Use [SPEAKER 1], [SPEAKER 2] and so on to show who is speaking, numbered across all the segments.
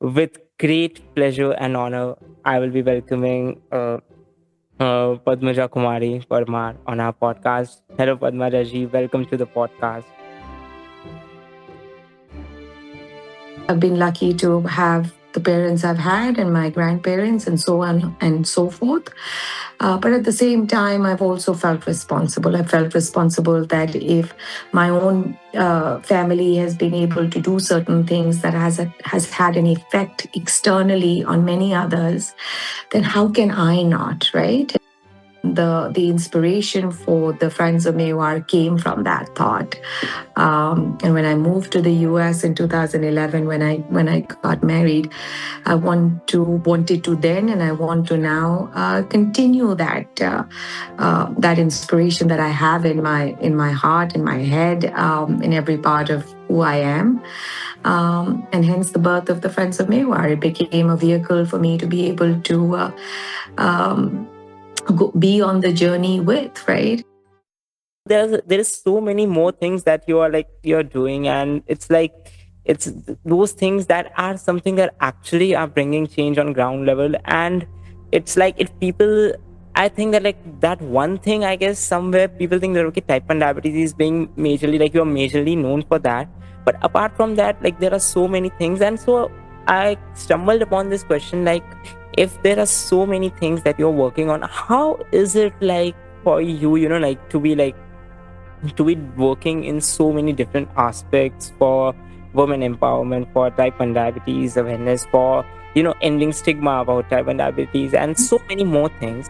[SPEAKER 1] With great pleasure and honor, I will be welcoming Padmaja Kumari Parmar on our podcast. Hello, Padmaja Ji. Welcome to the podcast.
[SPEAKER 2] I've been lucky to have the parents I've had and my grandparents and so on and so forth. But at the same time, I've also felt responsible. I felt responsible that if my own family has been able to do certain things that has had an effect externally on many others, then how can I not, right? The inspiration for the Friends of Mewar came from that thought. And when I moved to the US in 2011, when I got married, I wanted to then, and I want to now continue that inspiration that I have in my heart, in my head, in every part of who I am. And hence the birth of the Friends of Mewar. It became a vehicle for me to be able to um, be on the journey with, right?
[SPEAKER 1] There is so many more things that you're doing, and it's those things that are something that actually are bringing change on ground level. And it's like if people, I think that like that one thing, I guess somewhere people think that okay, type 1 diabetes is being majorly, like, you're majorly known for that. But apart from that, like, there are so many things. And so I stumbled upon this question, like, if there are so many things that you're working on, how is it like for you, like, to be working in so many different aspects for women empowerment, for type 1 diabetes awareness, for ending stigma about type 1 diabetes, and so many more things.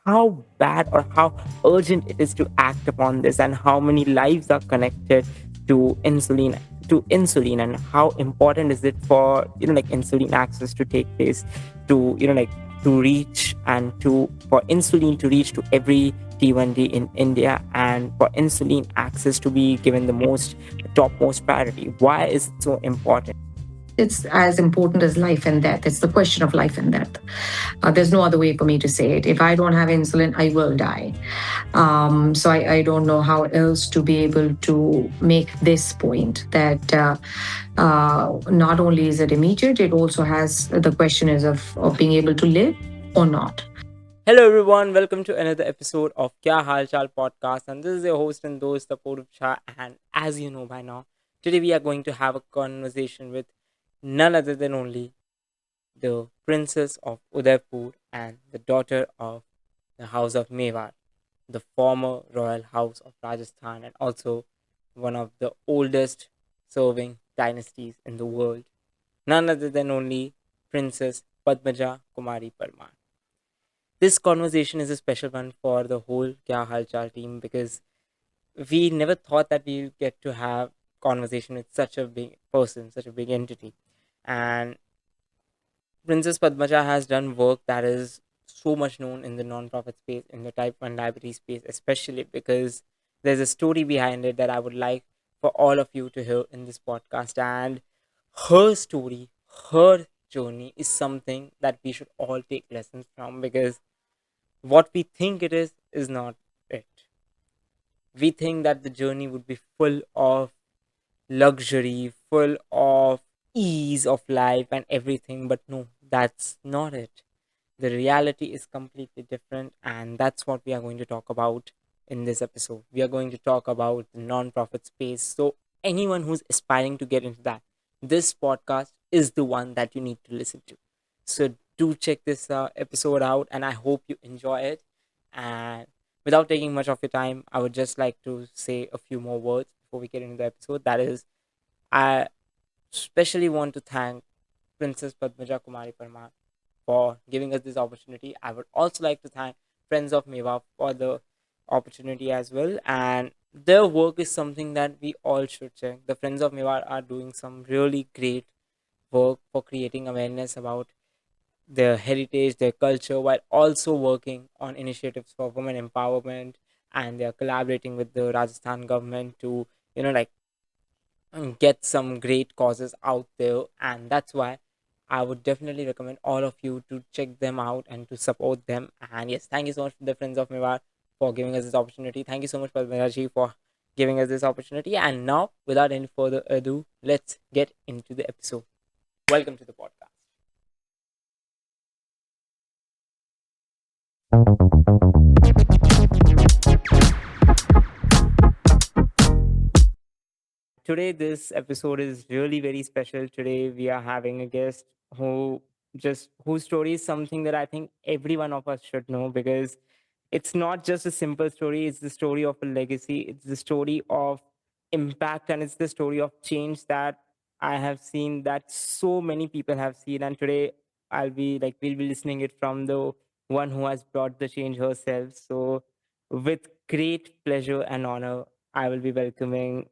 [SPEAKER 1] How bad or how urgent it is to act upon this, and how many lives are connected to insulin, and how important is it for like insulin access to take place, to like to reach, and to for insulin to reach to every T1d in India, and for insulin access to be given the most topmost priority. Why is it so important?
[SPEAKER 2] It's as important as life and death. It's the question of life and death. There's no other way for me to say it. If I don't have insulin, I will die. So I don't know how else to be able to make this point that not only is it immediate, it also has the question is of being able to live or not.
[SPEAKER 1] Hello everyone, welcome to another episode of Kya Haal Chaal podcast, and this is your host and host Apurv Shah. And as you know by now, today we are going to have a conversation with none other than only the Princess of Udaipur and the daughter of the House of Mewar, the former royal house of Rajasthan, and also one of the oldest serving dynasties in the world. None other than only Princess Padmaja Kumari Parmar. This conversation is a special one for the whole Kya Hal Chal team, because we never thought that we'll get to have conversation with such a big person, such a big entity. And Princess Padmaja has done work that is so much known in the non-profit space, in the type 1 diabetes space, especially because there's a story behind it that I would like for all of you to hear in this podcast. And her story, her journey is something that we should all take lessons from, because what we think it is not it. We think that the journey would be full of luxury, full of ease of life and everything, but no, that's not it. The reality is completely different, and that's what we are going to talk about in this episode. We are going to talk about the non-profit space. So anyone who's aspiring to get into that, this podcast is the one that you need to listen to. So do check this episode out, and I hope you enjoy it. And without taking much of your time, I would just like to say a few more words before we get into the episode. That is, I especially want to thank Princess Padmaja Kumari Parmar for giving us this opportunity. I would also like to thank Friends of Mewar for the opportunity as well. And their work is something that we all should check. The Friends of Mewar are doing some really great work for creating awareness about their heritage, their culture, while also working on initiatives for women empowerment. And they are collaborating with the Rajasthan government to, like, get some great causes out there. And that's why I would definitely recommend all of you to check them out and to support them. And yes, thank you so much to the Friends of Mewar for giving us this opportunity. Thank you so much, Padmaja Ji, for giving us this opportunity. And now, without any further ado, let's get into the episode. Welcome to the podcast. Today, this episode is really very special. Today, we are having a guest who just whose story is something that I think every one of us should know, because it's not just a simple story, it's the story of a legacy, it's the story of impact, and it's the story of change that I have seen, that so many people have seen. And today, we'll be listening it from the one who has brought the change herself. So, with great pleasure and honor, I will be welcoming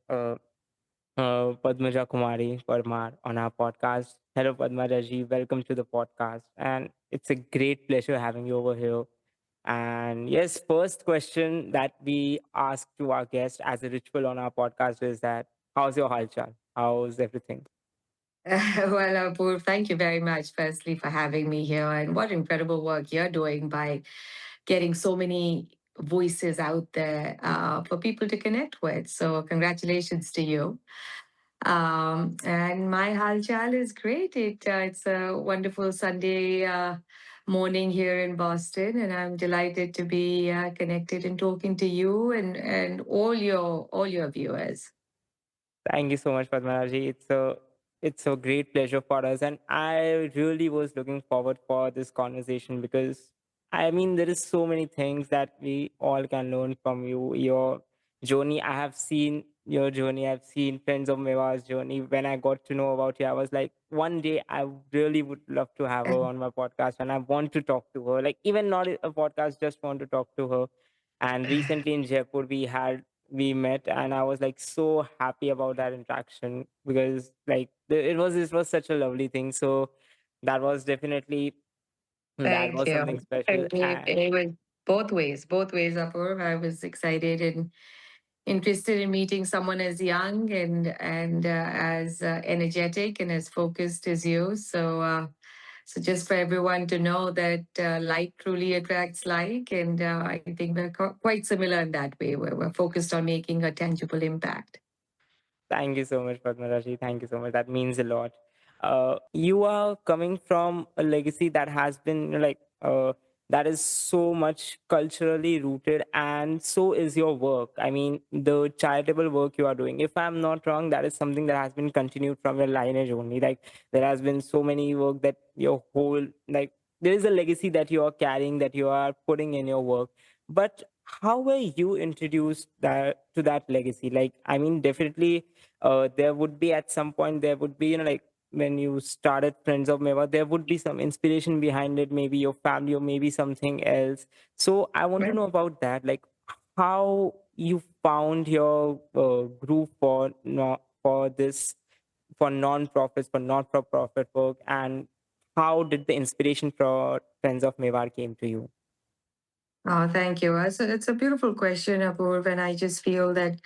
[SPEAKER 1] Padmaja Kumari Parmar on our podcast. Hello, Padmaja Ji. Welcome to the podcast. And it's a great pleasure having you over here. And yes, first question that we ask to our guest as a ritual on our podcast is that, how's your halchal? How's everything?
[SPEAKER 2] Well, Apoor, thank you very much, firstly, for having me here. And what incredible work you're doing by getting so many voices out there for people to connect with. So, congratulations to you. And my halchal is great. It's a wonderful Sunday morning here in Boston, and I'm delighted to be connected and talking to you and all your viewers.
[SPEAKER 1] Thank you so much, Padmanaji. It's a great pleasure for us, and I really was looking forward for this conversation, because I mean there is so many things that we all can learn from you. Your journey, I have seen your journey. I've seen Friends of Mewar's journey. When I got to know about you, I was like, one day I really would love to have her on my podcast, and I want to talk to her. Like even not a podcast, just want to talk to her. And recently in Jaipur, we met, and I was like so happy about that interaction, because like it was such a lovely thing. So that was definitely, that
[SPEAKER 2] Thank
[SPEAKER 1] was something
[SPEAKER 2] you.
[SPEAKER 1] special.
[SPEAKER 2] It was both ways, Apoor. I was excited and interested in meeting someone as young and as energetic and as focused as you. So just for everyone to know that like truly attracts like, and I think we're quite similar in that way, where we're focused on making a tangible impact.
[SPEAKER 1] Thank you so much, Padmaraji. Thank you so much. That means a lot. You are coming from a legacy that has been that is so much culturally rooted, and so is your work. I mean, the charitable work you are doing, if I'm not wrong, that is something that has been continued from your lineage only. Like there has been so many work that your whole, like there is a legacy that you are carrying, that you are putting in your work. But how were you introduced that to that legacy? Like I mean, definitely there would be at some point, there would be, like when you started Friends of Mewar, there would be some inspiration behind it, maybe your family or maybe something else. So I want to
[SPEAKER 2] Right.
[SPEAKER 1] know about that, like how you found your group for no, for this, for non-profits, for not-for-profit work, and how did the inspiration for Friends of Mewar came to you?
[SPEAKER 2] Oh, thank you. It's a beautiful question, Apoorv, and I just feel that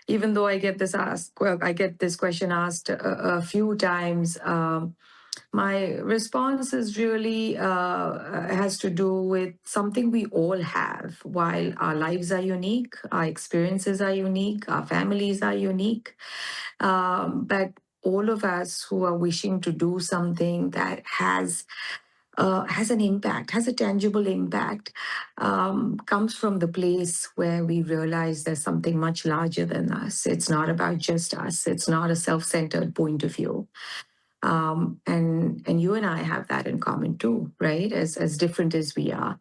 [SPEAKER 2] even though I get this question asked a few times. My response is really has to do with something we all have. While our lives are unique, our experiences are unique, our families are unique, but all of us who are wishing to do something that has an impact, has a tangible impact, comes from the place where we realize there's something much larger than us. It's not about just us. It's not a self-centered point of view. And you and I have that in common too, right? As different as we are.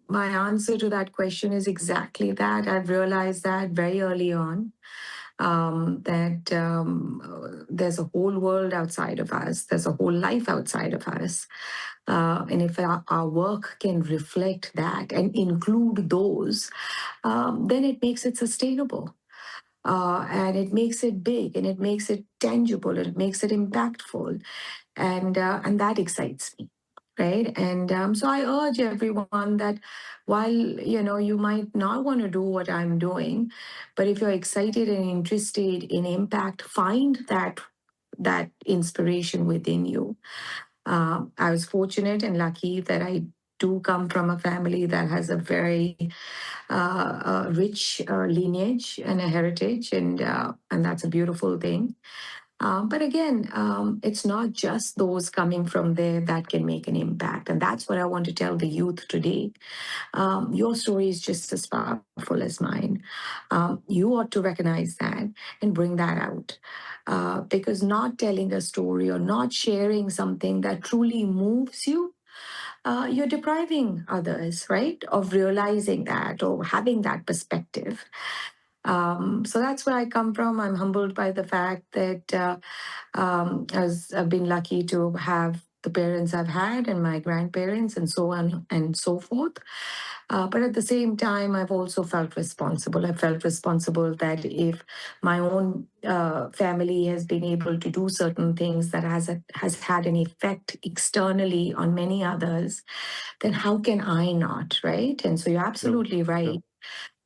[SPEAKER 2] My answer to that question is exactly that. I've realized that very early on, that there's a whole world outside of us, there's a whole life outside of us. And if our work can reflect that and include those, then it makes it sustainable. And it makes it big, and it makes it tangible, and it makes it impactful, and that excites me, right? And so I urge everyone that while you might not want to do what I'm doing, but if you're excited and interested in impact, find that inspiration within you. I was fortunate and lucky that I do come from a family that has a very rich lineage and a heritage, and that's a beautiful thing. But again, it's not just those coming from there that can make an impact, and that's what I want to tell the youth today. Your story is just as powerful as mine. You ought to recognize that and bring that out. Because not telling a story or not sharing something that truly moves you, you're depriving others, right, of realizing that or having that perspective. So that's where I come from. I'm humbled by the fact that as I've been lucky to have the parents I've had and my grandparents and so on and so forth. But at the same time, I've also felt responsible. I felt responsible that if my own family has been able to do certain things that has had an effect externally on many others, then how can I not, right? And so you're
[SPEAKER 1] True,
[SPEAKER 2] absolutely right.
[SPEAKER 1] true.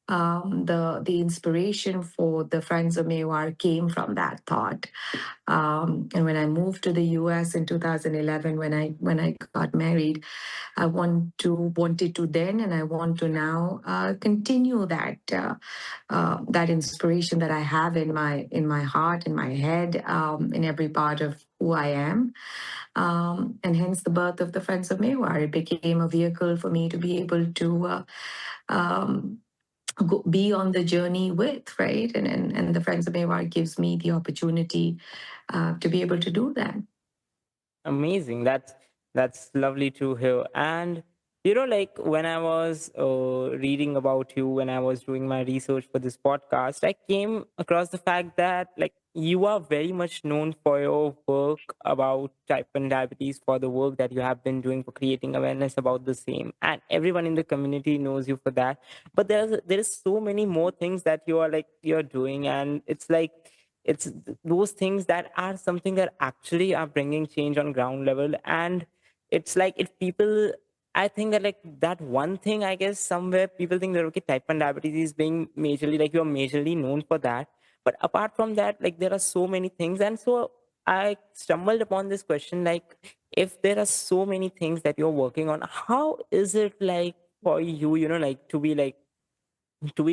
[SPEAKER 2] The inspiration for the Friends of Mewar came from that thought. And when I moved to the US in 2011, when I got married, I wanted to then, and I want to now continue that inspiration that I have in my heart, in my head, in every part of who I am. And hence the birth of the Friends of Mewar. It became a vehicle for me to be able to um, be on the journey with, right? And the Friends of Mewar gives me the opportunity to be able to do that.
[SPEAKER 1] Amazing. That's lovely to hear. And like when I was reading about you, when I was doing my research for this podcast, I came across the fact that like you are very much known for your work about type 1 diabetes, for the work that you have been doing for creating awareness about the same, and everyone in the community knows you for that. But there is so many more things that you're doing, and it's like those things that are something that actually are bringing change on ground level. And it's like if people, I think that like that one thing, I guess somewhere people think that okay, type 1 diabetes is being majorly, like you're majorly known for that. But apart from that, like there are so many things. And so I stumbled upon this question, like if there are so many things that you're working on, how is it like for you, like to be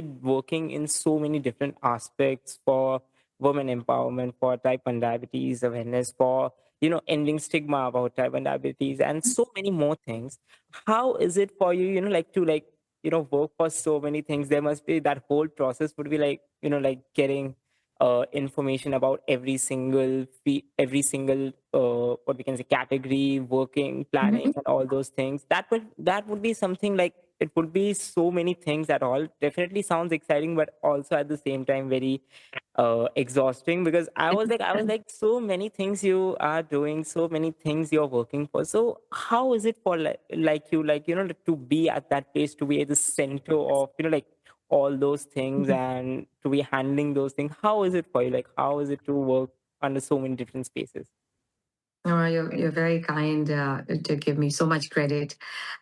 [SPEAKER 1] working in so many different aspects for women empowerment, for type 1 diabetes awareness, for ending stigma about type 1 diabetes, and so many more things. How is it for you, like to like work for so many things? There must be that whole process would be like like getting information about every single what we can say category, working, planning,
[SPEAKER 2] Mhm.
[SPEAKER 1] and all those things. That would be something like, it would be so many things that all definitely sounds exciting, but also at the same time very exhausting, because I was like so many things you are doing, so many things you're working for. So how is it for like you, like to be at that place, to be at the center of like all those things, and to be handling those things? How is it for you, like how is it to work under so many different spaces?
[SPEAKER 2] Oh, you're very kind to give me so much credit.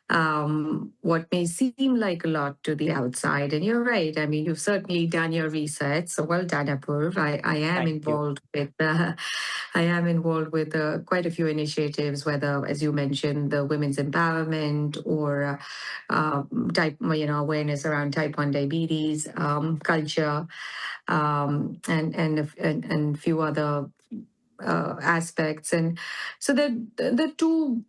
[SPEAKER 2] What may seem like a lot to the outside, and you're right. I mean, you've certainly done your research, so well done, Apurv. I am
[SPEAKER 1] Thank you.
[SPEAKER 2] involved with I am involved with quite a few initiatives, whether, as you mentioned, the women's empowerment or type, awareness around type 1 diabetes, culture, and few other aspects. And so the two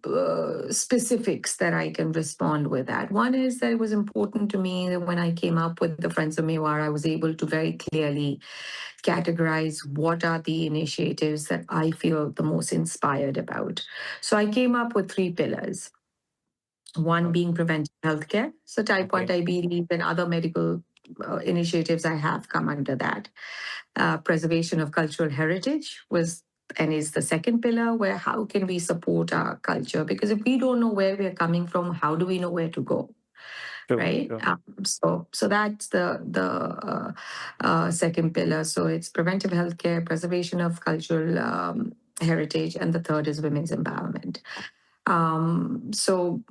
[SPEAKER 2] specifics that I can respond with that. One is that it was important to me that when I came up with the Friends of Mewar, I was able to very clearly categorize what are the initiatives that I feel the most inspired about. So I came up with three pillars. One
[SPEAKER 1] Okay.
[SPEAKER 2] being preventive healthcare. So type 1
[SPEAKER 1] Okay.
[SPEAKER 2] diabetes and other medical initiatives I have come under that. Preservation of cultural heritage was and is the second pillar, where how can we support our culture? Because if we don't know where we're coming from, how do we know where to go?
[SPEAKER 1] True,
[SPEAKER 2] Right.
[SPEAKER 1] true.
[SPEAKER 2] So that's the second pillar. So it's preventive healthcare, preservation of cultural heritage, and the third is women's empowerment. So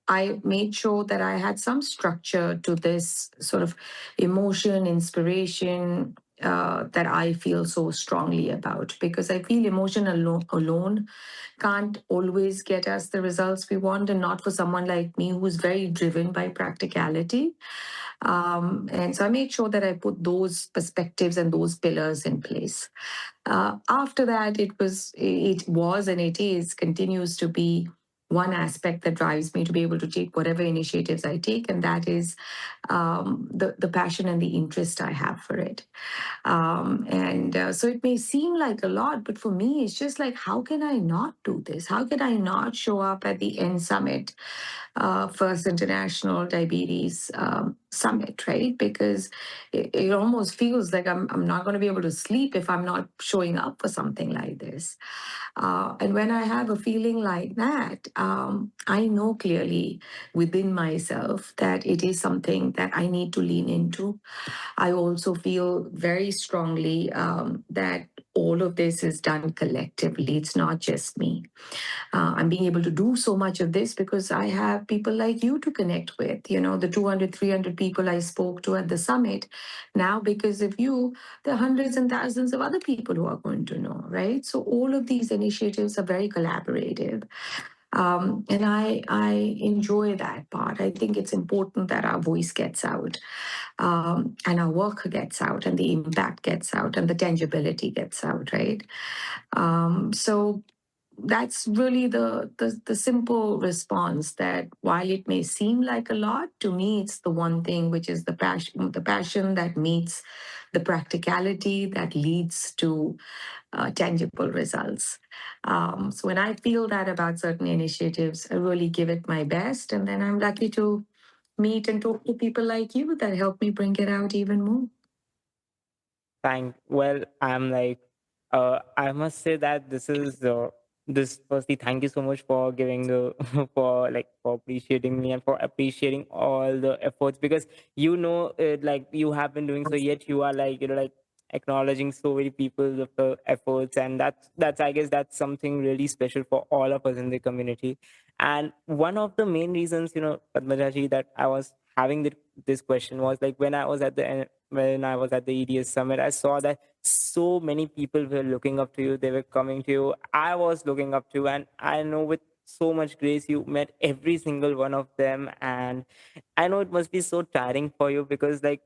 [SPEAKER 2] I made sure that I had some structure to this sort of emotion, inspiration, that I feel so strongly about, because I feel emotion alone can't always get us the results we want, and not for someone like me who's very driven by practicality. And so I made sure that I put those perspectives and those pillars in place. After that, it was, and it is, continues to be one aspect that drives me to be able to take whatever initiatives I take, and that is the passion and the interest I have for it. And so it may seem like a lot, but for me, it's just like, how can I not do this? How can I not show up at the End Summit, First International Diabetes Summit, right? Because it almost feels like I'm not going to be able to sleep if I'm not showing up for something like this. And when I have a feeling like that, I know clearly within myself that it is something that I need to lean into. I also feel very strongly that all of this is done collectively. It's not just me. I'm being able to do so much of this because I have people like you to connect with. You know, the 200, 300 people I spoke to at the summit. Now, because of you, there are hundreds and thousands of other people who are going to know, right? So all of these initiatives are very collaborative. And I enjoy that part. I think it's important that our voice gets out, and our work gets out, and the impact gets out, and the tangibility gets out, right? So that's really the simple response, that while it may seem like a lot, to me it's the one thing which is the passion that meets the practicality that leads to tangible results. So when I feel that about certain initiatives, I really give it my best, and then I'm lucky to meet and talk to people like you that help me bring it out even more.
[SPEAKER 1] I'm like, I must say that this firstly, thank you so much for giving the for appreciating me and for appreciating all the efforts, because like you have been doing so, yet you are like like acknowledging so many people of the efforts, and that's I guess that's something really special for all of us in the community. And one of the main reasons, Padmaja Ji, that I was having this question was like when I was at the EDS summit, I saw that so many people were looking up to you. They were coming to you. I was looking up to you, and I know with so much grace you met every single one of them. And I know it must be so tiring for you, because like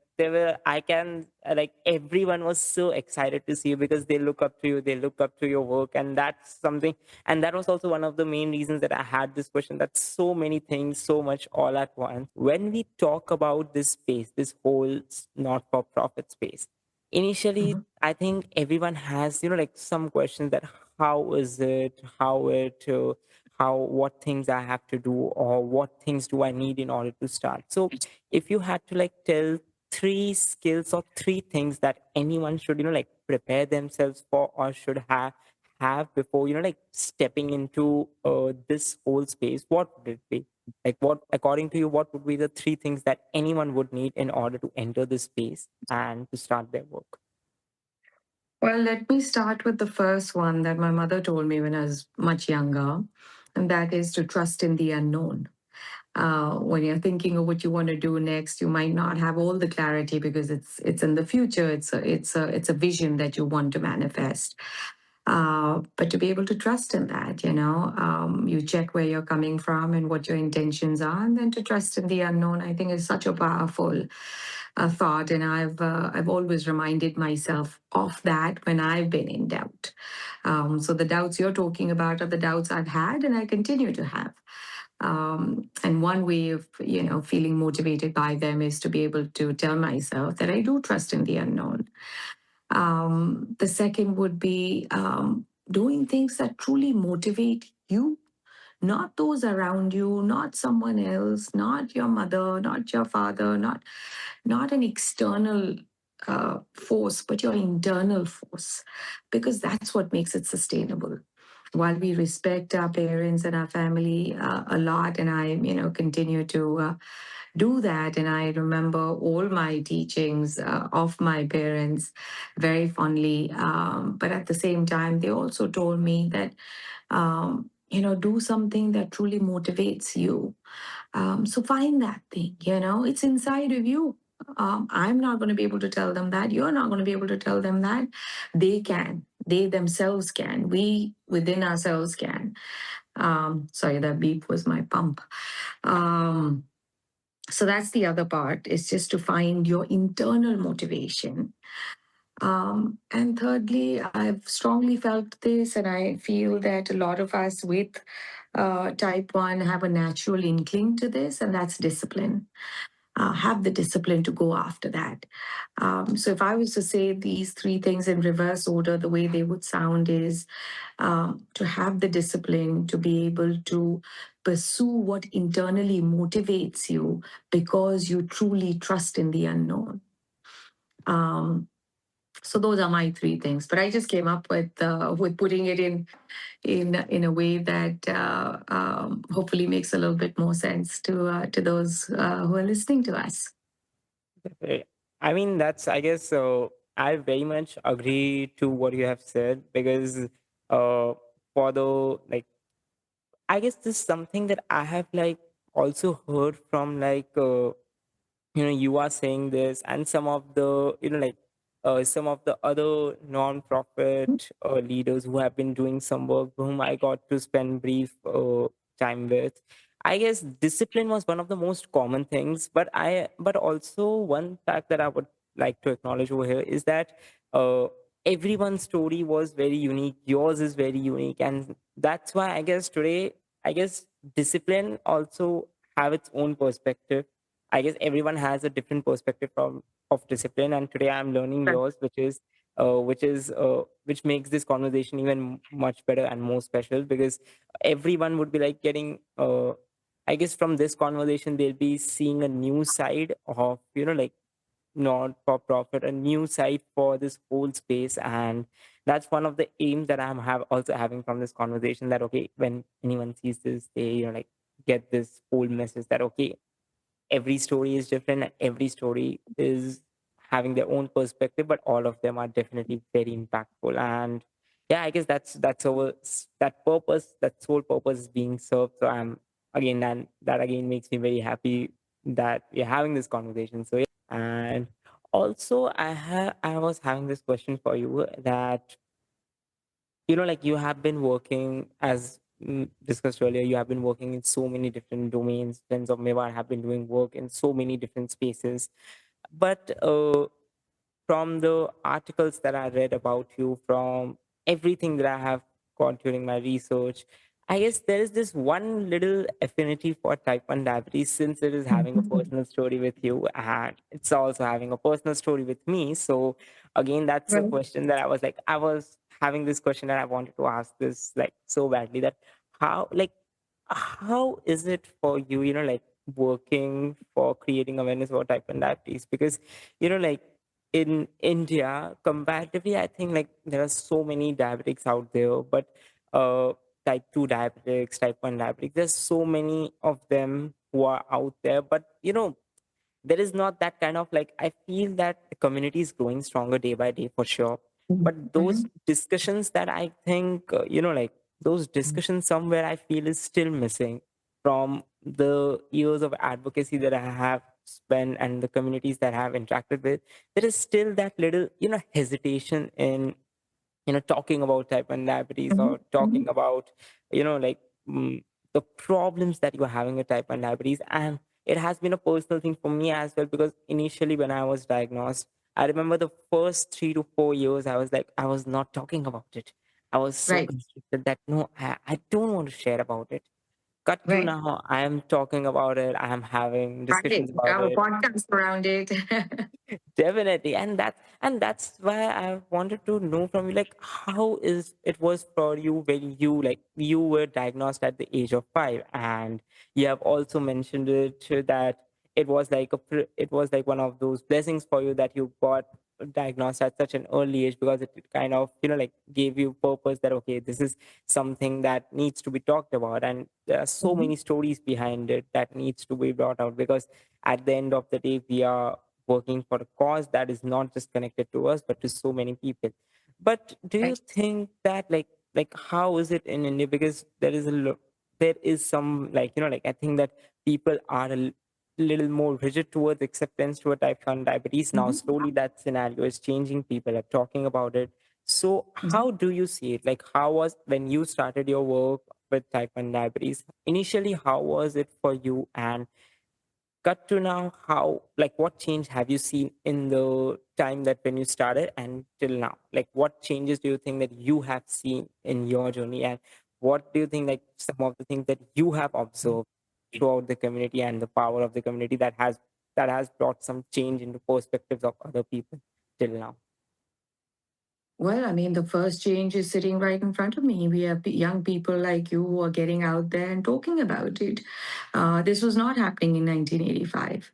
[SPEAKER 1] I can like everyone was so excited to see you, because they look up to you, they look up to your work, and that's something. And that was also one of the main reasons that I had this question, that so many things, so much all at once. When we talk about this space, this whole not for profit space, initially,
[SPEAKER 2] Mhm.
[SPEAKER 1] I think everyone has, like some questions that how is it, what things I have to do, or what things do I need in order to start. So if you had to like tell three skills or three things that anyone should, like prepare themselves for, or should have before, like stepping into this whole space, what would it be? Like, what, according to you, what would be the three things that anyone would need in order to enter this space and to start their work?
[SPEAKER 2] Well, let me start with the first one that my mother told me when I was much younger, and that is to trust in the unknown. When you're thinking of what you want to do next, you might not have all the clarity because it's in the future. It's a vision that you want to manifest. But to be able to trust in that, you check where you're coming from and what your intentions are, and then to trust in the unknown, I think is such a powerful thought. And I've always reminded myself of that when I've been in doubt. So the doubts you're talking about are the doubts I've had and I continue to have. And one way of feeling motivated by them is to be able to tell myself that I do trust in the unknown. The second would be doing things that truly motivate you, not those around you, not someone else, not your mother, not your father, not an external force, but your internal force, because that's what makes it sustainable. While we respect our parents and our family a lot, and I, continue to do that, and I remember all my teachings of my parents very fondly. But at the same time, they also told me that do something that truly motivates you. So find that thing, it's inside of you. I'm not going to be able to tell them that. You're not going to be able to tell them that. They can. They themselves can. We within ourselves can. Sorry, that beep was my pump. Um, so that's the other part, is just to find your internal motivation. And thirdly, I've strongly felt this, and I feel that a lot of us with type 1 have a natural inkling to this, and that's discipline. Have the discipline to go after that. So, if I was to say these three things in reverse order, the way they would sound is to have the discipline to be able to pursue what internally motivates you because you truly trust in the unknown. Um, so those are my three things. But I just came up with putting it in a way that hopefully makes a little bit more sense to those who are listening to us.
[SPEAKER 1] I mean, that's, I guess, I very much agree to what you have said because for the, like, I guess this is something that I have, like, also heard from, like, you are saying this and some of the, some of the other non-profit leaders who have been doing some work whom I got to spend brief time with. I guess discipline was one of the most common things, but also one fact that I would like to acknowledge over here is that uh, everyone's story was very unique. Yours is very unique, and that's why I guess today, I guess discipline also have its own perspective. I guess everyone has a different perspective from of discipline, and today I'm learning yours, which makes this conversation even much better and more special because everyone would be like getting. I guess from this conversation they'll be seeing a new side of, like, not for profit, a new site for this whole space. And that's one of the aims that I'm have also having from this conversation, that okay, when anyone sees this, they, like, get this whole message that okay, every story is different and every story is having their own perspective, but all of them are definitely very impactful. And yeah, I guess that's our, that purpose, that sole purpose is being served. So I'm again, and that again makes me very happy that we're having this conversation. So yeah. And also I was having this question for you, that like, you have been working, as discussed earlier, you have been working in so many different domains. Friends of Mewar have been doing work in so many different spaces. But from the articles that I read about you, from everything that I have got during my research, I guess there is this one little affinity for type 1 diabetes, since it is having a
[SPEAKER 2] Mhm.
[SPEAKER 1] personal story with you and it's also having a personal story with me. So, again, that's a
[SPEAKER 2] Right.
[SPEAKER 1] question that I was having this question that I wanted to ask this, like, so badly, that how, like, how is it for you, like, working for creating awareness about type 1 diabetes? Because, like, in India, comparatively, I think, like, there are so many diabetics out there, but type 2 diabetics, type 1 diabetics, there's so many of them who are out there. But, there is not that kind of, like, I feel that the community is growing stronger day by day for sure. But those
[SPEAKER 2] Mhm.
[SPEAKER 1] discussions that I think, like, those discussions somewhere I feel is still missing from the years of advocacy that I have spent and the communities that I have interacted with. There is still that little, hesitation in, talking about type 1 diabetes,
[SPEAKER 2] Mhm.
[SPEAKER 1] or talking
[SPEAKER 2] Mhm.
[SPEAKER 1] about, like, the problems that you're having with type 1 diabetes. And it has been a personal thing for me as well, because initially when I was diagnosed, I remember the first 3 to 4 years, I was like, I was not talking about it. I was so
[SPEAKER 2] Right.
[SPEAKER 1] constricted that no, I don't want to share about it. Cut to
[SPEAKER 2] Right.
[SPEAKER 1] now, I am talking about it. I am having
[SPEAKER 2] Right.
[SPEAKER 1] discussions about
[SPEAKER 2] Our
[SPEAKER 1] it.
[SPEAKER 2] podcast around it.
[SPEAKER 1] Definitely, and that's why I wanted to know from you, like, how is it was for you when you, like, you were diagnosed at the age of 5, and you have also mentioned it that it was like it was like one of those blessings for you that you got diagnosed at such an early age, because it kind of, like, gave you purpose that okay, this is something that needs to be talked about, and there are so
[SPEAKER 2] Mhm.
[SPEAKER 1] many stories behind it that needs to be brought out, because at the end of the day we are working for a cause that is not just connected to us but to so many people. But do you
[SPEAKER 2] Right.
[SPEAKER 1] think that, like, how is it in India? Because there is some, like, like, I think that people are little more rigid towards acceptance toward type 1 diabetes. Now,
[SPEAKER 2] Mhm.
[SPEAKER 1] slowly that scenario is changing. People are talking about it. So, how do you see it? Like, how was when you started your work with type 1 diabetes? Initially, how was it for you? And cut to now, how, like, what change have you seen in the time that when you started and till now? Like, what changes do you think that you have seen in your journey? And what do you think, like, some of the things that you have observed throughout the community and the power of the community that has brought some change into perspectives of other people till now?
[SPEAKER 2] Well, I mean, the first change is sitting right in front of me. We have young people like you who are getting out there and talking about it. This was not happening in 1985.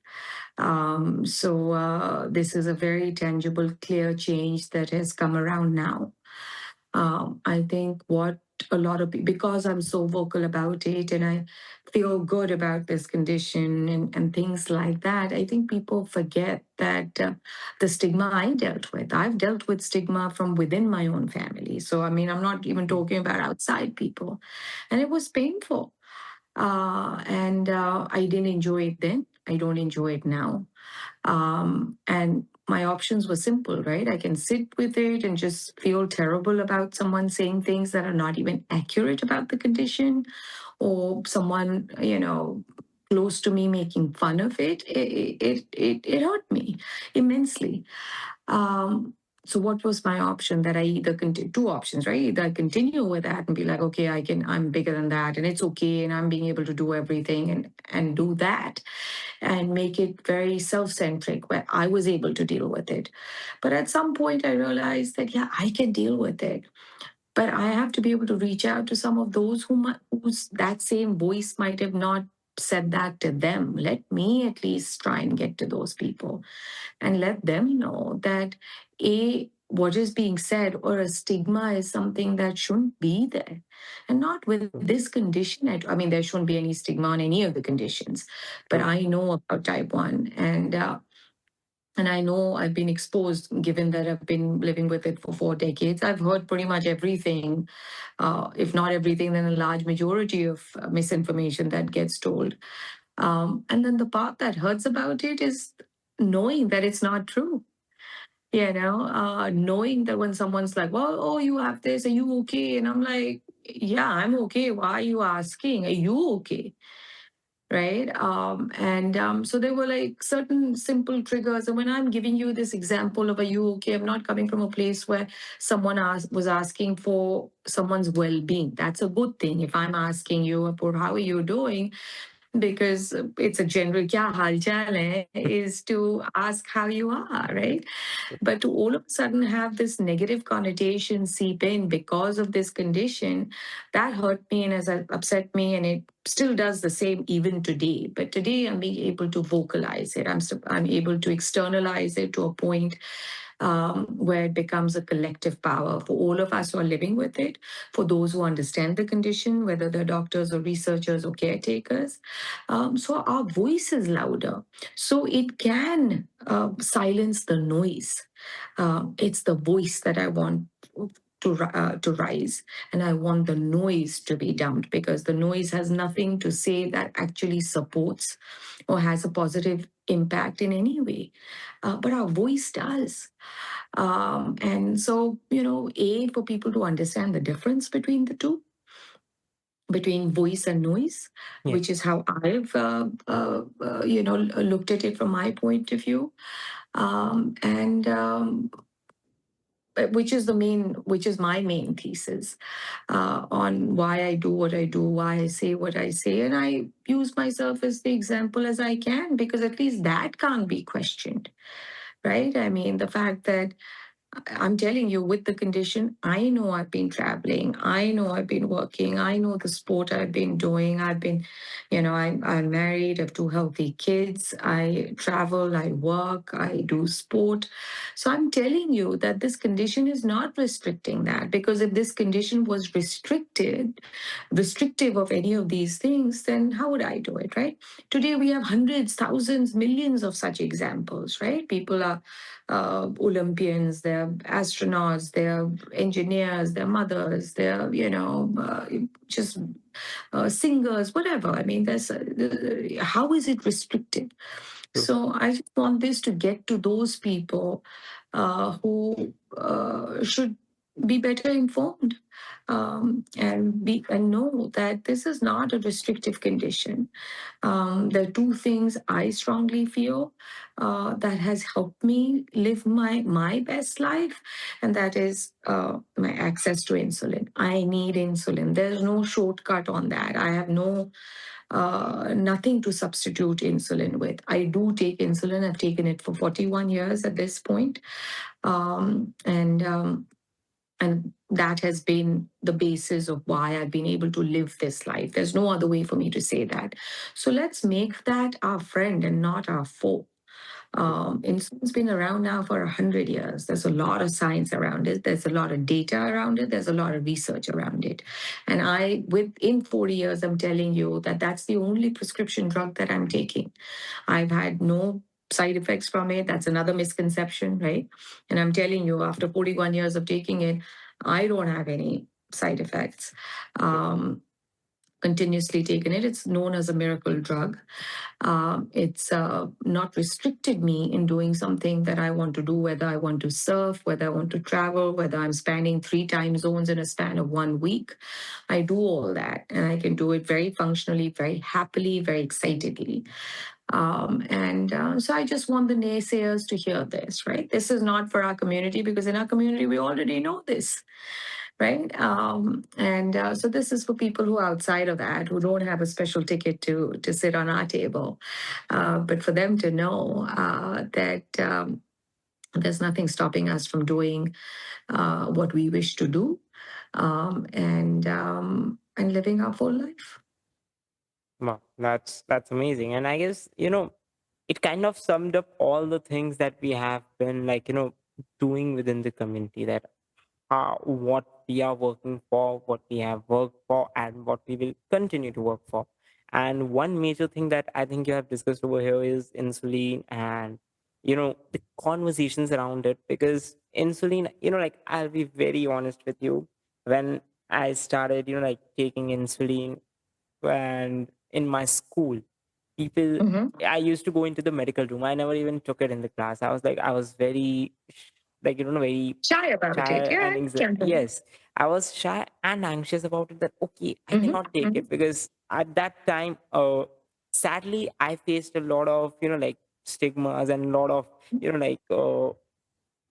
[SPEAKER 2] So this is a very tangible, clear change that has come around now. I think what a lot of because I'm so vocal about it and I feel good about this condition and things like that, I think people forget that the stigma I dealt with, I've dealt with stigma from within my own family. So, I mean, I'm not even talking about outside people. And it was painful. And I didn't enjoy it then. I don't enjoy it now. And my options were simple, right? I can sit with it and just feel terrible about someone saying things that are not even accurate about the condition, or someone, close to me making fun of it. It hurt me immensely. Um, so what was my option? That I either continue, two options, right? Either I continue with that and be like, okay, I'm bigger than that, and it's okay, and I'm being able to do everything and do that, and make it very self-centric, where I was able to deal with it. But at some point, I realized that yeah, I can deal with it, but I have to be able to reach out to some of those whose that same voice might have not said that to them. Let me at least try and get to those people and let them know that what is being said or a stigma is something that shouldn't be there, and not with
[SPEAKER 1] True,
[SPEAKER 2] this condition. I mean, there shouldn't be any stigma on any of the conditions, but
[SPEAKER 1] true.
[SPEAKER 2] I know about type 1, and I know I've been exposed, given that I've been living with it for 4 decades. I've heard pretty much everything, if not everything, then a large majority of misinformation that gets told. And then the part that hurts about it is knowing that it's not true. Knowing that when someone's like, well, oh, you have this, are you okay? And I'm like, yeah, I'm okay. Why are you asking? Are you okay? Right. So there were like certain simple triggers. And when I'm giving you this example of are you okay, I'm not coming from a place where was asking for someone's well-being. That's a good thing. If I'm asking you, Apur, how are you doing? Because it's a general kya hal chal hai, is to ask how you are, right? But to all of a sudden have this negative connotation seep in because of this condition, that hurt me and has upset me, and it still does the same even today. But today I'm being able to vocalize it. I'm able to externalize it to a point where it becomes a collective power for all of us who are living with it, for those who understand the condition, whether they're doctors or researchers or caretakers. So our voice is louder. So it can silence the noise. It's the voice that I want to rise, and I want the noise to be dumped, because the noise has nothing to say that actually supports or has a positive impact in any way. But our voice does. And so, for people to understand the difference between the two, between voice and noise,
[SPEAKER 1] Yes.
[SPEAKER 2] which is how I've, looked at it from my point of view. And which is my main thesis on why I do what I do, why I say what I say. And I use myself as the example as I can, because at least that can't be questioned, right? I mean, the fact that I'm telling you, with the condition, I know I've been traveling. I know I've been working. I know the sport I've been doing. I'm married. I have two healthy kids. I travel. I work. I do sport. So I'm telling you that this condition is not restricting that, because if this condition was restrictive of any of these things, then how would I do it, right? Today we have hundreds, thousands, millions of such examples, right? People are Olympians, they're astronauts, they're engineers, they're mothers, they're, just singers, whatever. I mean, how is it restricted?
[SPEAKER 1] True.
[SPEAKER 2] So I just want this to get to those people who should be better informed, and know that this is not a restrictive condition. There are two things I strongly feel that has helped me live my best life, and that is my access to insulin. I need insulin. There's no shortcut on that. I have nothing to substitute insulin with. I do take insulin. I've taken it for 41 years at this point. And that has been the basis of why I've been able to live this life. There's no other way for me to say that. So let's make that our friend and not our foe. Insulin's been around now for 100 years. There's a lot of science around it. There's a lot of data around it. There's a lot of research around it. And within 40 years, I'm telling you that that's the only prescription drug that I'm taking. I've had no side effects from it. That's another misconception, right? And I'm telling you, after 41 years of taking it, I don't have any side effects. Continuously taken it. It's known as a miracle drug. It's not restricted me in doing something that I want to do, whether I want to surf, whether I want to travel, whether I'm spanning 3 time zones in a span of 1 week. I do all that, and I can do it very functionally, very happily, very excitedly. And so I just want the naysayers to hear this, right? This is not for our community, because in our community, we already know this, right? And so this is for people who are outside of that, who don't have a special ticket to sit on our table. But for them to know that there's nothing stopping us from doing what we wish to do, and living our full life.
[SPEAKER 1] Wow, that's amazing. And I guess, it kind of summed up all the things that we have been like, doing within the community, that what we are working for, what we have worked for, and what we will continue to work for. And one major thing that I think you have discussed over here is insulin, and the conversations around it. Because insulin, like, I'll be very honest with you, when I started, like, taking insulin, and in my school, people,
[SPEAKER 2] Mhm.
[SPEAKER 1] I used to go into the medical room. I never even took it in the class. I was very, like, very
[SPEAKER 2] Shy about it.
[SPEAKER 1] shy
[SPEAKER 2] Yeah,
[SPEAKER 1] and
[SPEAKER 2] I understand that.
[SPEAKER 1] yes, I was shy and anxious about it, that okay, I
[SPEAKER 2] Mhm,
[SPEAKER 1] cannot take
[SPEAKER 2] mhm,
[SPEAKER 1] it. Because at that time, sadly, I faced a lot of, like, stigmas, and a lot of, like,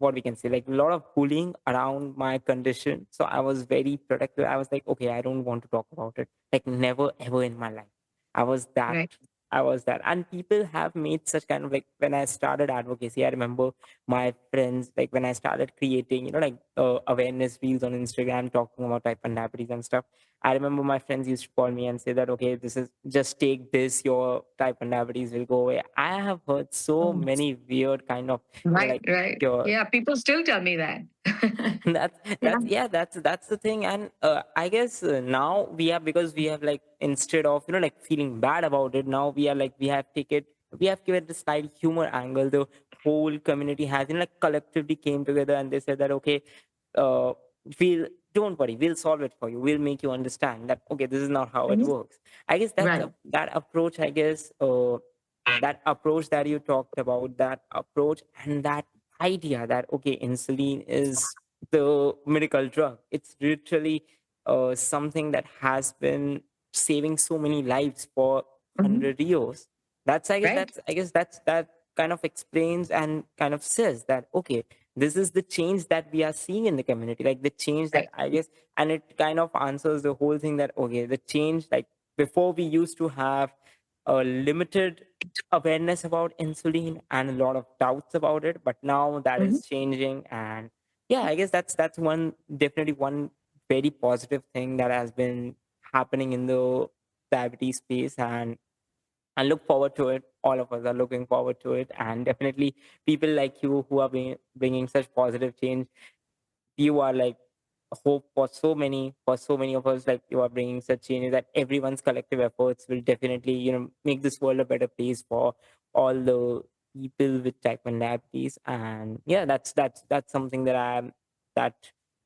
[SPEAKER 1] what we can say, like, a lot of bullying around my condition. So I was very protective. I was like, okay, I don't want to talk about it, like, never ever in my life. I was that.
[SPEAKER 2] right.
[SPEAKER 1] I was that. And people have made such kind of, like, when I started advocacy, I remember my friends, like, when I started creating, like, awareness reels on Instagram talking about type 1 diabetes and stuff. I remember my friends used to call me and say that, okay, this is just take this, your type 1 diabetes will go away. I have heard so
[SPEAKER 2] Mm.
[SPEAKER 1] many weird kind of,
[SPEAKER 2] Right,
[SPEAKER 1] like,
[SPEAKER 2] right.
[SPEAKER 1] cure.
[SPEAKER 2] Yeah, people still tell me that. Yeah.
[SPEAKER 1] That's yeah, that's the thing. And I guess now we have, because we have, like, instead of, like, feeling bad about it, now we are like, we have given the slight humor angle. The whole community has, like, collectively came together, and they said that, okay, uh we'll don't worry, we'll solve it for you, we'll make you understand that, okay, this is not how it
[SPEAKER 2] Mhm.
[SPEAKER 1] works. I guess
[SPEAKER 2] Right.
[SPEAKER 1] that approach, I guess, that approach that you talked about, that approach, and that idea that, okay, insulin is the miracle drug. It's literally something that has been saving so many lives for
[SPEAKER 2] Mhm.
[SPEAKER 1] 100 years.
[SPEAKER 2] Right.
[SPEAKER 1] That kind of explains and kind of says that, okay, this is the change that we are seeing in the community, like the change that,
[SPEAKER 2] Right.
[SPEAKER 1] I guess. And it kind of answers the whole thing, that, okay, the change, like, before we used to have a limited awareness about insulin and a lot of doubts about it, but now that
[SPEAKER 2] Mhm.
[SPEAKER 1] is changing. And yeah, I guess that's one, definitely one very positive thing that has been happening in the diabetes space. And I look forward to it. All of us are looking forward to it, and definitely people like you who are bringing such positive change. You are like hope for so many of us. Like, you are bringing such changes that everyone's collective efforts will definitely, make this world a better place for all the people with type 1 diabetes. And yeah, that's something that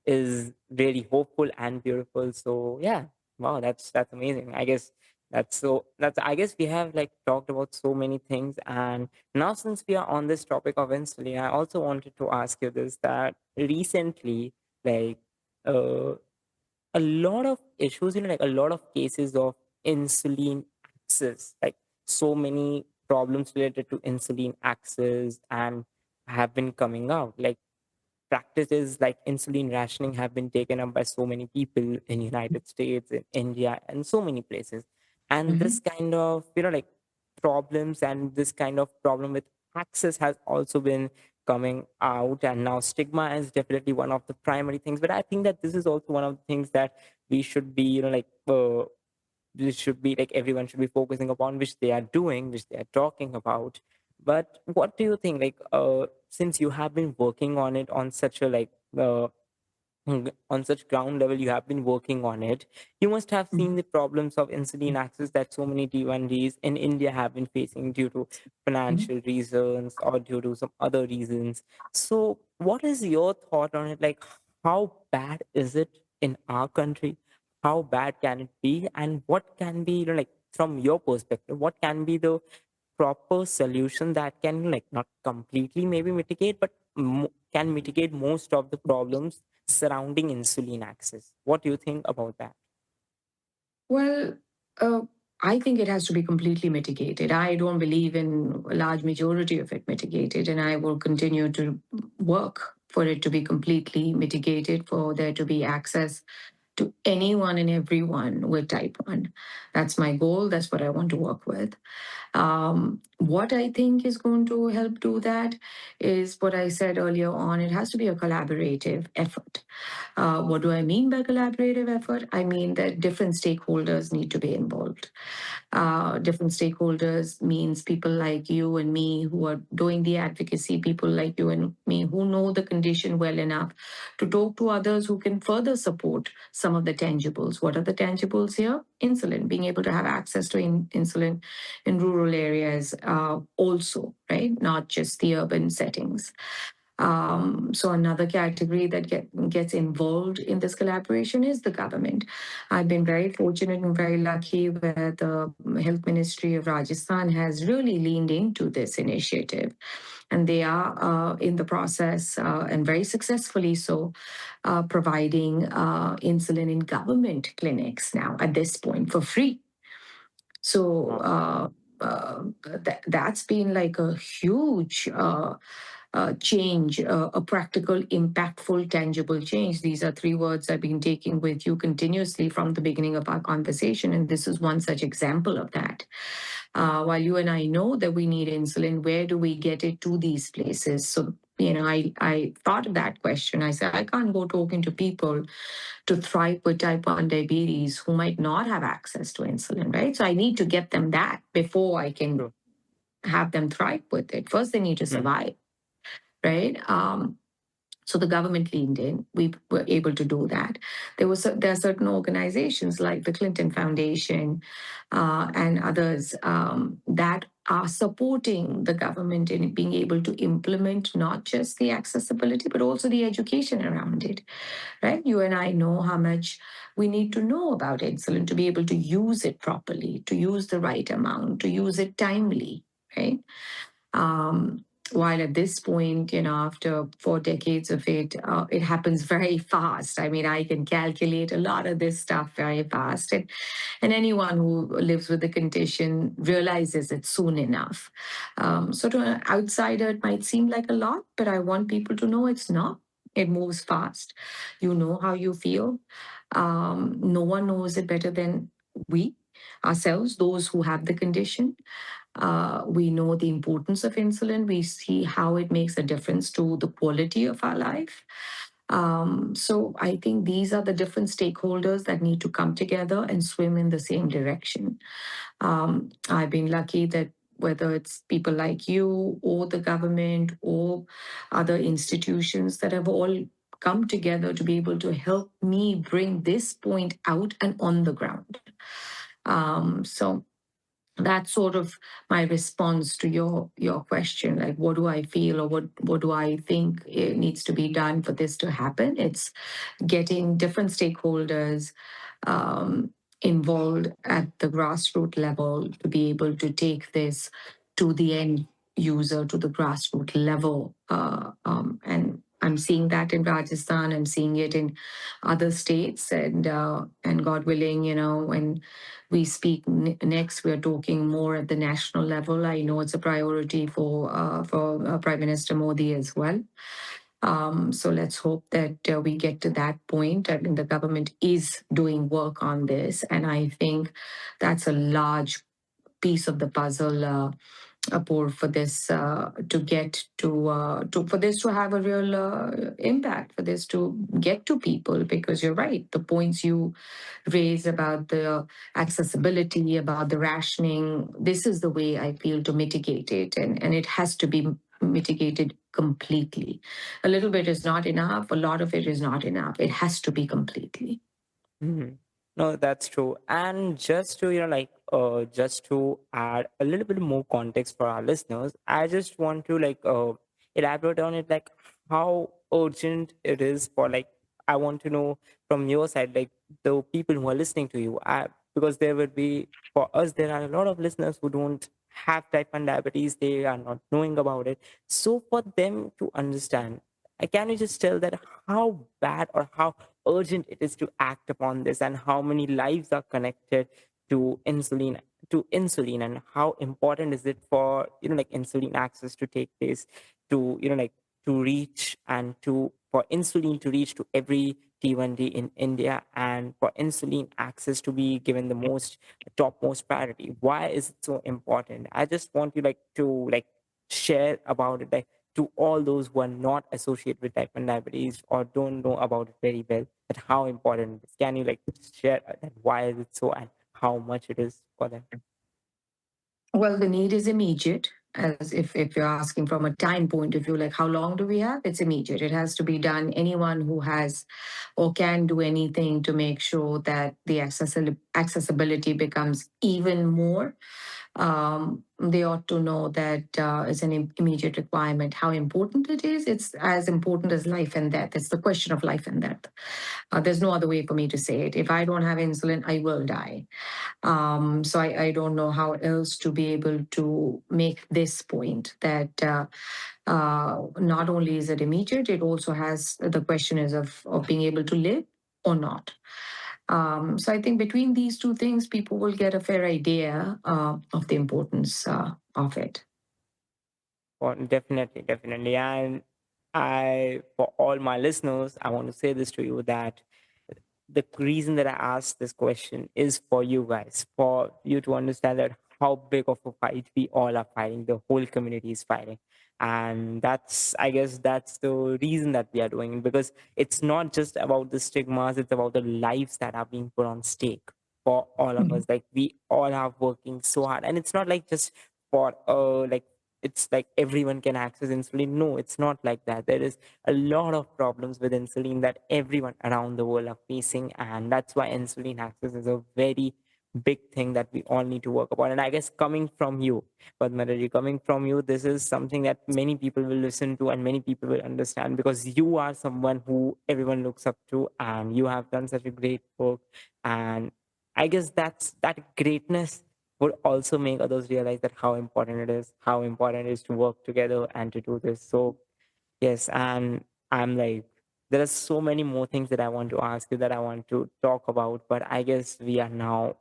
[SPEAKER 1] is really hopeful and beautiful. So yeah, wow, that's amazing. I guess that's I guess we have like talked about so many things. And now, since we are on this topic of insulin, I also wanted to ask you this, that recently, like, uh, a lot of issues, like a lot of cases of insulin access, like so many problems related to insulin access and have been coming out. Like practices like insulin rationing have been taken up by so many people in United States, in India, and so many places. And
[SPEAKER 2] Mhm.
[SPEAKER 1] this kind of, like problems, and this kind of problem with access has also been coming out. And now stigma is definitely one of the primary things, but I think that this is also one of the things that we should be, this should be like everyone should be focusing upon, which they are doing, which they are talking about. But what do you think, like, since you have been working on it on such a on such ground level, you have been working on it, you must have seen
[SPEAKER 2] Mhm.
[SPEAKER 1] the problems of insulin access that so many T1ds in India have been facing due to
[SPEAKER 2] Mhm.
[SPEAKER 1] financial reasons or due to some other reasons. So what is your thought on it? Like, how bad is it in our country? How bad can it be? And what can be, like, from your perspective, what can be the proper solution that can, like, not completely maybe mitigate, but can mitigate most of the problems surrounding insulin access? What do you think about that?
[SPEAKER 2] Well, uh, I think it has to be completely mitigated. I don't believe in a large majority of it mitigated, and I will continue to work for it to be completely mitigated, for there to be access to anyone and everyone with type 1. That's my goal. That's what I want to work with. What I think is going to help do that is what I said earlier on. It has to be a collaborative effort. What do I mean by collaborative effort? I mean that different stakeholders need to be involved. Different stakeholders means people like you and me who are doing the advocacy, people like you and me who know the condition well enough to talk to others who can further support some of the tangibles. What are the tangibles here? Insulin, being able to have access to insulin in rural areas also, right? Not just the urban settings. So another category that gets involved in this collaboration is the government. I've been very fortunate and very lucky where the Health Ministry of Rajasthan has really leaned into this initiative. And they are in the process, and very successfully so, providing insulin in government clinics now at this point for free. So
[SPEAKER 1] Wow.
[SPEAKER 2] that's been like a huge change, a practical, impactful, tangible change. These are three words I've been taking with you continuously from the beginning of our conversation. And this is one such example of that. While you and I know that we need insulin, where do we get it to these places? So, I thought of that question. I said, I can't go talking to people to thrive with type 1 diabetes who might not have access to insulin, right? So I need to get them that before I can
[SPEAKER 1] True.
[SPEAKER 2] have them thrive with it. First, they need to
[SPEAKER 1] Mhm.
[SPEAKER 2] survive, right? So the government leaned in. We were able to do that. There are certain organizations like the Clinton Foundation and others that are supporting the government in being able to implement not just the accessibility but also the education around it. Right? You and I know how much we need to know about insulin to be able to use it properly, to use the right amount, to use it timely. Right? While at this point, after 4 decades of it, it happens very fast. I mean, I can calculate a lot of this stuff very fast. And anyone who lives with the condition realizes it soon enough. So to an outsider, it might seem like a lot, but I want people to know it's not. It moves fast. You know how you feel. No one knows it better than we ourselves, those who have the condition. We know the importance of insulin. We see how it makes a difference to the quality of our life. So I think these are the different stakeholders that need to come together and swim in the same direction. I've been lucky that whether it's people like you or the government or other institutions that have all come together to be able to help me bring this point out and on the ground. So That's sort of my response to your question. Like, what do I feel, or what do I think it needs to be done for this to happen? It's getting different stakeholders um, involved at the grassroots level to be able to take this to the end user, to the grassroots level. And I'm seeing that in Rajasthan. I'm seeing it in other states, and God willing, when we speak next, we're talking more at the national level. I know it's a priority for Prime Minister Modi as well. So let's hope that we get to that point. I mean, the government is doing work on this, and I think that's a large piece of the puzzle, for this to get to for this to have a real impact, for this to get to people. Because you're right, the points you raise about the accessibility, about the rationing, this is the way I feel to mitigate it, and it has to be mitigated completely. A little bit is not enough. A lot of it is not enough. It has to be completely.
[SPEAKER 1] Mhm. No, that's true. And just to, just to add a little bit more context for our listeners, I just want to elaborate on it, like how urgent it is for, like, I want to know from your side, like the people who are listening to you, because there would be, for us, there are a lot of listeners who don't have type 1 diabetes, they are not knowing about it. So for them to understand, can you just tell that how bad or how urgent it is to act upon this, and how many lives are connected to insulin, and how important is it for, insulin access to take place, to, to reach, and to for insulin to reach to every T1d in India, and for insulin access to be given the topmost priority. Why is it so important? I just want you, to share about it, like, to all those who are not associated with type 1 diabetes or don't know about it very well, that how important it is. Can you, share that why is it so, and how much it is for them?
[SPEAKER 2] Well, the need is immediate. As if you're asking from a time point of view, like how long do we have? It's immediate. It has to be done. Anyone who has or can do anything to make sure that the accessibility becomes even more, they ought to know that it's an immediate requirement. How important it is? It's as important as life and death. It's the question of life and death. There's no other way for me to say it. If I don't have insulin, I will die. So I don't know how else to be able to make this point that not only is it immediate, it also has the question is of being able to live or not. So I think between these two things, people will get a fair idea of the importance of it.
[SPEAKER 1] Well, definitely, definitely. And for all my listeners, I want to say this to you, that the reason that I asked this question is for you guys, for you to understand that how big of a fight we all are fighting, the whole community is fighting. And I guess that's the reason that we are doing it, because it's not just about the stigmas, it's about the lives that are being put on stake for all of us.
[SPEAKER 2] Mhm.
[SPEAKER 1] Like, we all are working so hard, and it's not like just for it's like everyone can access insulin. No, it's not like that. There is a lot of problems with insulin that everyone around the world are facing, and that's why insulin access is a very big thing that we all need to work upon. And I guess coming from you, Padmaja, coming from you, this is something that many people will listen to and many people will understand, because you are someone who everyone looks up to, and you have done such a great work. And I guess that greatness would also make others realize that how important it is, how important it is to work together and to do this. So yes, and I'm like, there are so many more things that I want to ask you, that I want to talk about, but I guess we are now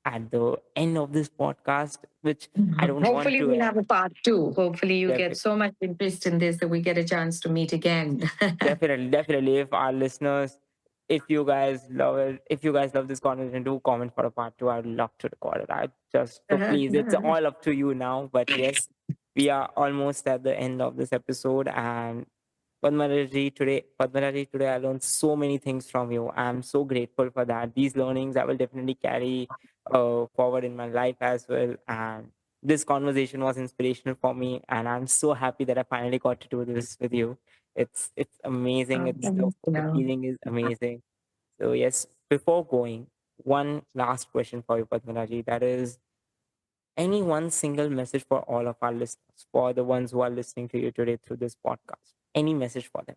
[SPEAKER 1] at the end of this podcast, which I
[SPEAKER 2] Mhm.
[SPEAKER 1] don't want
[SPEAKER 2] Hopefully,
[SPEAKER 1] to
[SPEAKER 2] we'll
[SPEAKER 1] end.
[SPEAKER 2] have a part two. Hopefully, you get
[SPEAKER 1] Definitely.
[SPEAKER 2] so much interest in this that we get a chance to meet again.
[SPEAKER 1] Definitely, definitely. If our listeners, if you guys love it, if you guys love this conversation, do comment for a part two. I'd love to record it. I just, so please, it's all up to you now. But yes, we are almost at the end of this episode, and Padmaja Ji, today I learned so many things from you. I'm so grateful for that. These learnings I will definitely carry forward in my life as well. And this conversation was inspirational for me, and I'm so happy that I finally got to do this with you. It's amazing. It's
[SPEAKER 2] Thank
[SPEAKER 1] the
[SPEAKER 2] you.
[SPEAKER 1] feeling is amazing. So yes, before going, one last question for you, Padmaja Ji. That is, Any one single message for all of our listeners, for the ones who are listening to you today through this podcast. Any message for them?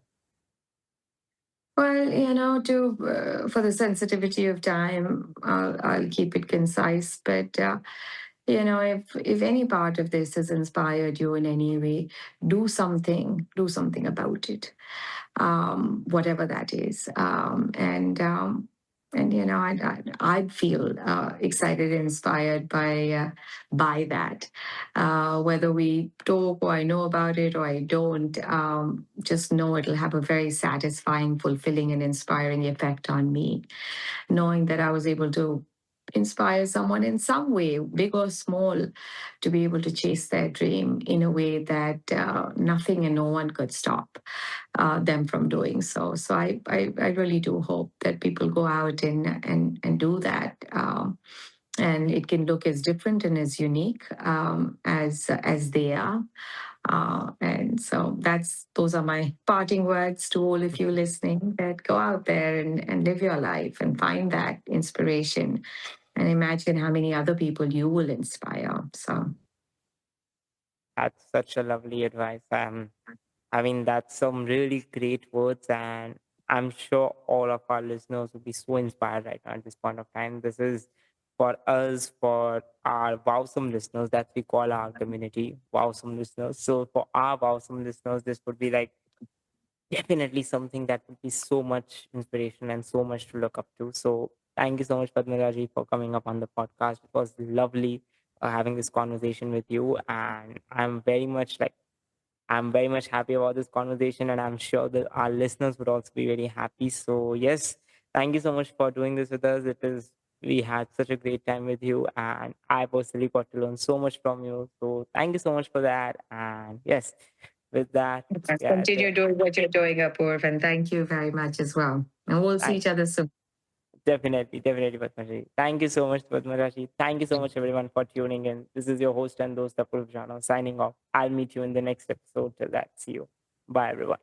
[SPEAKER 2] Well, to for the sensitivity of time, I'll keep it concise. But if any part of this has inspired you in any way, do something about it, whatever that is. And I'd feel excited and inspired by that. Whether we talk or I know about it or I don't, just know it'll have a very satisfying, fulfilling, and inspiring effect on me, knowing that I was able to inspire someone in some way, big or small, to be able to chase their dream in a way that nothing and no one could stop them from doing so. So I really do hope that people go out and do that. And it can look as different and as unique as they are. And so those are my parting words to all of you listening, that go out there and live your life and find that inspiration and imagine how many other people you will inspire. So
[SPEAKER 1] That's such a lovely advice. I mean, that's some really great words, and I'm sure all of our listeners will be so inspired right now at this point of time. This is for us, for our Wowsome listeners, that we call our community Wowsome listeners. So for our Wowsome listeners, this would be like definitely something that would be so much inspiration and so much to look up to. So thank you so much, Padmaja Ji, for coming up on the podcast. It was lovely having this conversation with you, and I'm very much happy about this conversation, and I'm sure that our listeners would also be very happy. So, yes, thank you so much for doing this with us. We had such a great time with you, and I personally got to learn so much from you. So, thank you so much for that. And yes, with that, yeah,
[SPEAKER 2] continue doing what you're doing, Apurv, and thank you very much as well. And we'll see
[SPEAKER 1] thank,
[SPEAKER 2] each other soon.
[SPEAKER 1] definitely, Padmaji. Thank you so much, Padmaji. Thank you so much, everyone, for tuning in. This is your host and host, Apurv Jano, signing off. I'll meet you in the next episode. Till that, see you. Bye, everyone.